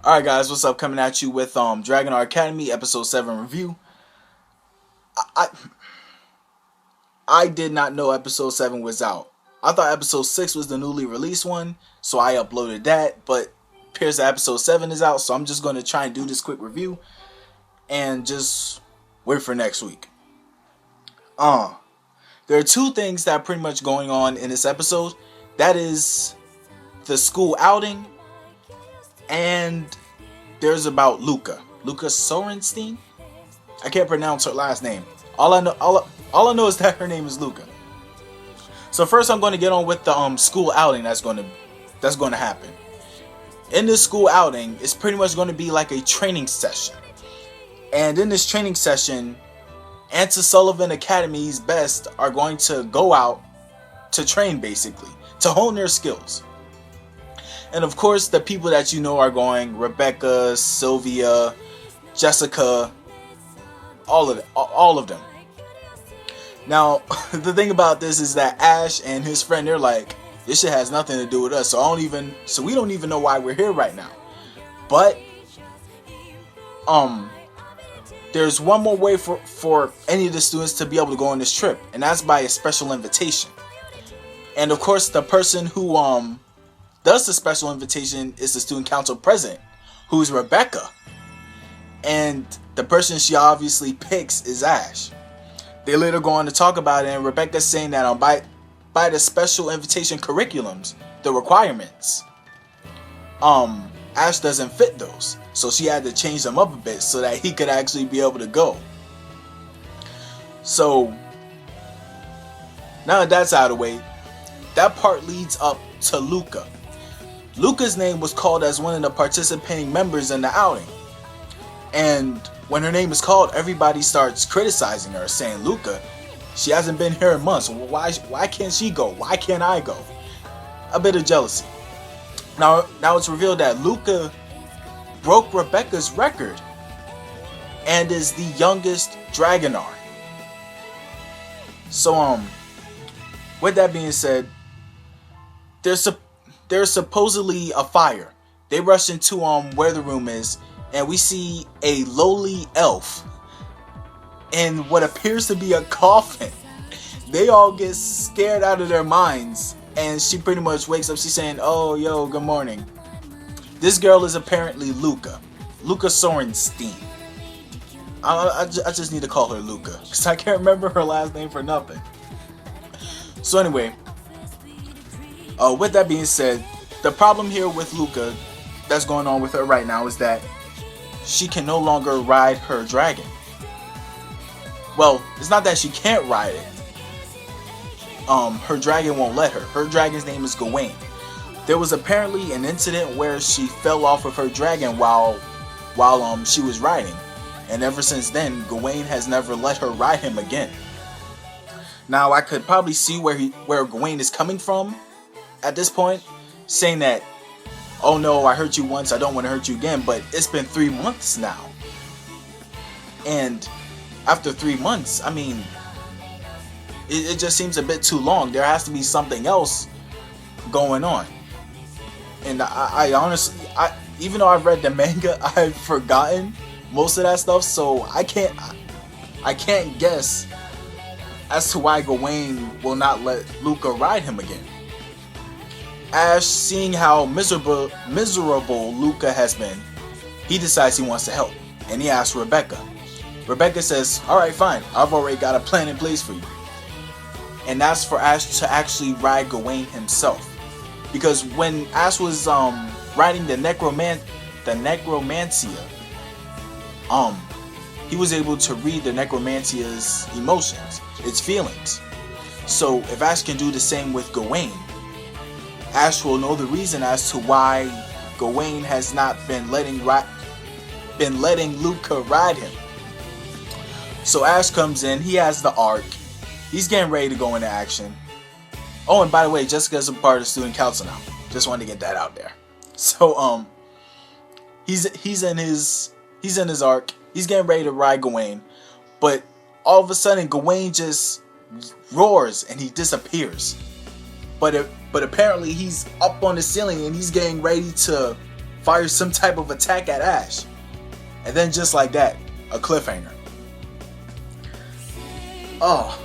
Alright guys, what's up? Coming at you with Dragonar Academy episode 7 review. I I did not know episode 7 was out. I thought episode 6 was the newly released one, so I uploaded that, but appears that episode 7 is out, so I'm just going to try and do this quick review and just wait for next week. There are two things that are pretty much going on in this episode. That is the school outing, and there's about Lucca Sorenstein. I can't pronounce her last name. All I know is that her name is Lucca. So first, I'm going to get on with the school outing that's going to happen. In this school outing, it's pretty much going to be like a training session, and in this training session, Anti Sullivan Academy's best are going to go out to train, basically to hone their skills. And of course, the people that you know are going: Rebecca, Sylvia, Jessica, all of them. Now, the thing about this is that Ash and his friend, they're like, this shit has nothing to do with us, so we don't even know why we're here right now. But there's one more way for any of the students to be able to go on this trip, and that's by a special invitation. And of course, the person who does the special invitation is the student council president, who's Rebecca. And the person she obviously picks is Ash. They later go on to talk about it, and Rebecca's saying that by the special invitation curriculums, the requirements, Ash doesn't fit those. So she had to change them up a bit so that he could actually be able to go. So now that that's out of the way, that part leads up to Lucca. Lucca's name was called as one of the participating members in the outing. And when her name is called, everybody starts criticizing her, saying, Lucca, she hasn't been here in months. Why can't she go? Why can't I go? A bit of jealousy. Now it's revealed that Lucca broke Rebecca's record and is the youngest Dragonar. So with that being said, there's supposedly a fire. They rush into where the room is, and we see a lowly elf in what appears to be a coffin. They all get scared out of their minds, and she pretty much wakes up. She's saying, "Oh, yo, good morning." This girl is apparently Lucca Sorenstein. I just need to call her Lucca because I can't remember her last name for nothing. So anyway, with that being said, the problem here with Lucca that's going on with her right now is that she can no longer ride her dragon. Well, it's not that she can't ride it. Her dragon won't let her. Her dragon's name is Gawain. There was apparently an incident where she fell off of her dragon while she was riding, and ever since then, Gawain has never let her ride him again. Now, I could probably see where Gawain is coming from at this point, saying that, oh no, I hurt you once, I don't want to hurt you again, but it's been 3 months now. And after 3 months, I mean, it just seems a bit too long. There has to be something else going on. And I honestly, even though I've read the manga, I've forgotten most of that stuff, so I can't guess as to why Gawain will not let Lucca ride him again. Ash, seeing how miserable Lucca has been, he decides he wants to help, and he asks Rebecca. Rebecca says, alright, fine, I've already got a plan in place for you. And that's for Ash to actually ride Gawain himself. Because when Ash was riding the Necromancia, he was able to read the Necromancia's emotions, its feelings. So if Ash can do the same with Gawain, Ash will know the reason as to why Gawain has not been letting Lucca ride him. So Ash comes in, he has the arc, he's getting ready to go into action. Oh, and by the way, Jessica's a part of the student council now. Just wanted to get that out there. So he's in his arc, he's getting ready to ride Gawain, but all of a sudden Gawain just roars and he disappears. But apparently he's up on the ceiling and he's getting ready to fires some type of attack at Ash. And then just like that, a cliffhanger. Oh,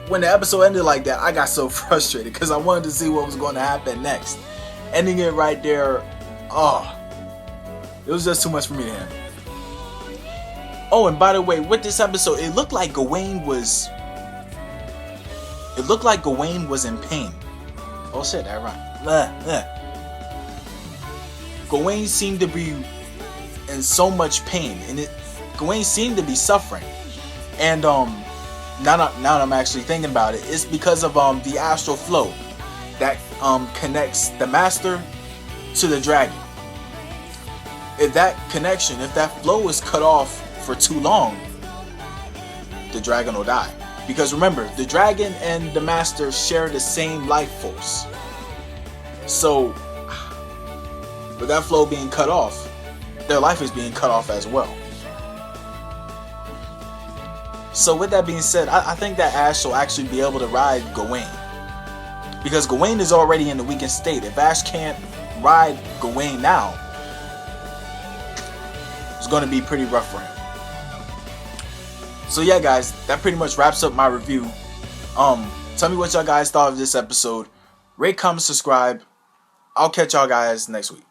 when the episode ended like that, I got so frustrated because I wanted to see what was going to happen next. Ending it right there, oh, it was just too much for me to handle. Oh, and by the way, with this episode, it looked like Gawain was in pain. Oh shit, that right. Gawain seemed to be in so much pain, and Gawain seemed to be suffering. And now that I'm actually thinking about it, it's because of the astral flow that connects the master to the dragon. If that flow is cut off for too long, the dragon will die. Because remember, the dragon and the master share the same life force. So, with that flow being cut off, their life is being cut off as well. So with that being said, I think that Ash will actually be able to ride Gawain. Because Gawain is already in the weakened state. If Ash can't ride Gawain now, it's going to be pretty rough for him. So yeah, guys, that pretty much wraps up my review. Tell me what y'all guys thought of this episode. Rate, comment, subscribe. I'll catch y'all guys next week.